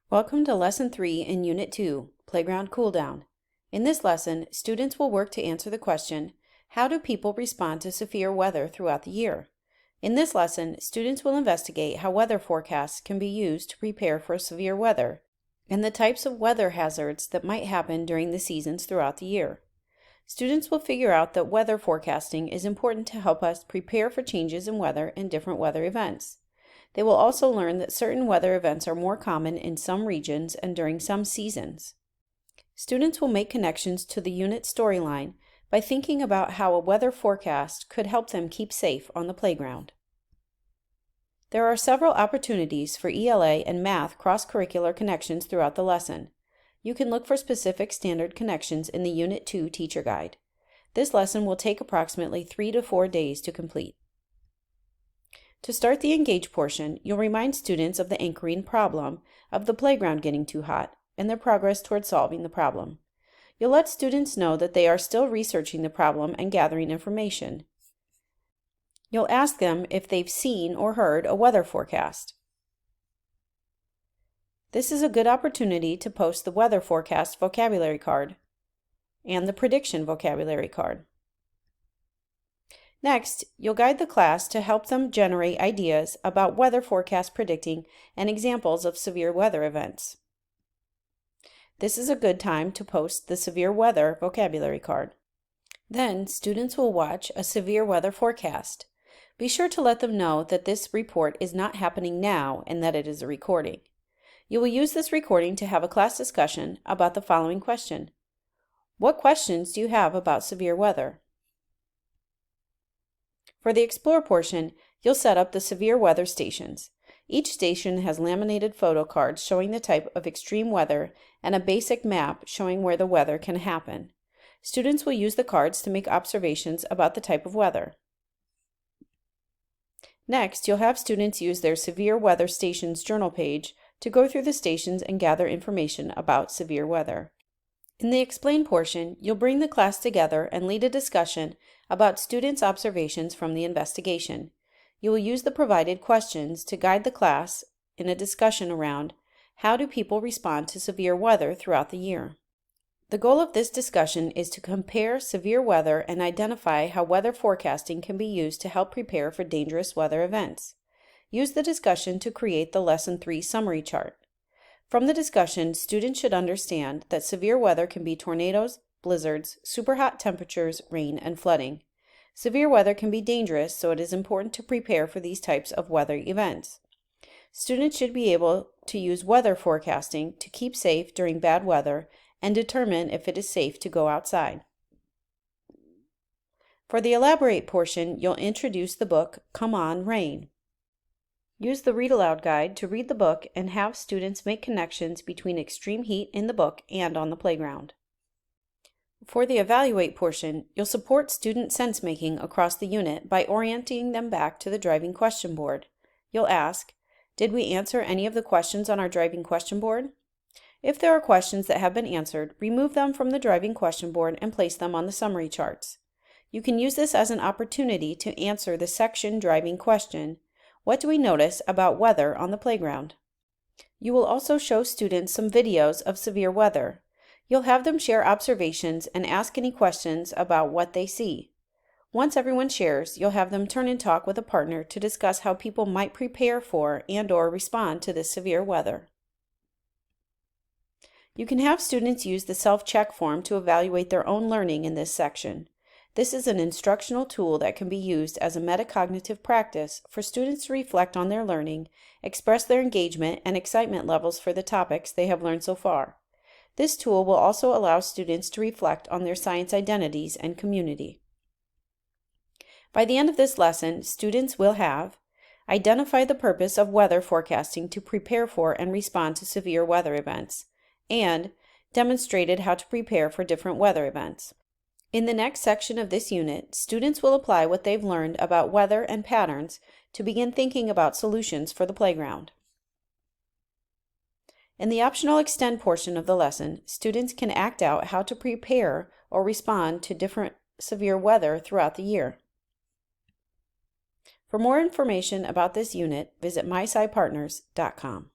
Welcome to Lesson 3 in Unit 2, Playground Cooldown. In this lesson, students will work to answer the question, how do people respond to severe weather throughout the year? In this lesson, students will investigate how weather forecasts can be used to prepare for severe weather and the types of weather hazards that might happen during the seasons throughout the year. Students will figure out that weather forecasting is important to help us prepare for changes in weather and different weather events. They will also learn that certain weather events are more common in some regions and during some seasons. Students will make connections to the unit storyline by thinking about how a weather forecast could help them keep safe on the playground. There are several opportunities for ELA and math cross-curricular connections throughout the lesson. You can look for specific standard connections in the Unit 2 teacher guide. This lesson will take approximately 3 to 4 days to complete. To start the engage portion, you'll remind students of the anchoring problem of the playground getting too hot and their progress toward solving the problem. You'll let students know that they are still researching the problem and gathering information. You'll ask them if they've seen or heard a weather forecast. This is a good opportunity to post the weather forecast vocabulary card and the prediction vocabulary card. Next, you'll guide the class to help them generate ideas about weather forecast predicting and examples of severe weather events. This is a good time to post the severe weather vocabulary card. Then, students will watch a severe weather forecast. Be sure to let them know that this report is not happening now and that it is a recording. You will use this recording to have a class discussion about the following question. What questions do you have about severe weather? For the Explore portion, you'll set up the severe weather stations. Each station has laminated photo cards showing the type of extreme weather and a basic map showing where the weather can happen. Students will use the cards to make observations about the type of weather. Next, you'll have students use their Severe Weather Stations journal page to go through the stations and gather information about severe weather. In the Explain portion, you'll bring the class together and lead a discussion about students' observations from the investigation. You will use the provided questions to guide the class in a discussion around how do people respond to severe weather throughout the year. The goal of this discussion is to compare severe weather and identify how weather forecasting can be used to help prepare for dangerous weather events. Use the discussion to create the Lesson 3 summary chart. From the discussion, students should understand that severe weather can be tornadoes, blizzards, super hot temperatures, rain, and flooding. Severe weather can be dangerous, so it is important to prepare for these types of weather events. Students should be able to use weather forecasting to keep safe during bad weather and determine if it is safe to go outside. For the Elaborate portion, you'll introduce the book Come On, Rain. Use the Read Aloud guide to read the book and have students make connections between extreme heat in the book and on the playground. For the Evaluate portion, you'll support student sense-making across the unit by orienting them back to the driving question board. You'll ask, did we answer any of the questions on our driving question board? If there are questions that have been answered, remove them from the driving question board and place them on the summary charts. You can use this as an opportunity to answer the section driving question, what do we notice about weather on the playground? You will also show students some videos of severe weather. You'll have them share observations and ask any questions about what they see. Once everyone shares, you'll have them turn and talk with a partner to discuss how people might prepare for and/or respond to this severe weather. You can have students use the self-check form to evaluate their own learning in this section. This is an instructional tool that can be used as a metacognitive practice for students to reflect on their learning, express their engagement and excitement levels for the topics they have learned so far. This tool will also allow students to reflect on their science identities and community. By the end of this lesson, students will have identified the purpose of weather forecasting to prepare for and respond to severe weather events, and demonstrated how to prepare for different weather events. In the next section of this unit, students will apply what they've learned about weather and patterns to begin thinking about solutions for the playground. In the optional Extend portion of the lesson, students can act out how to prepare or respond to different severe weather throughout the year. For more information about this unit, visit myscipartners.com.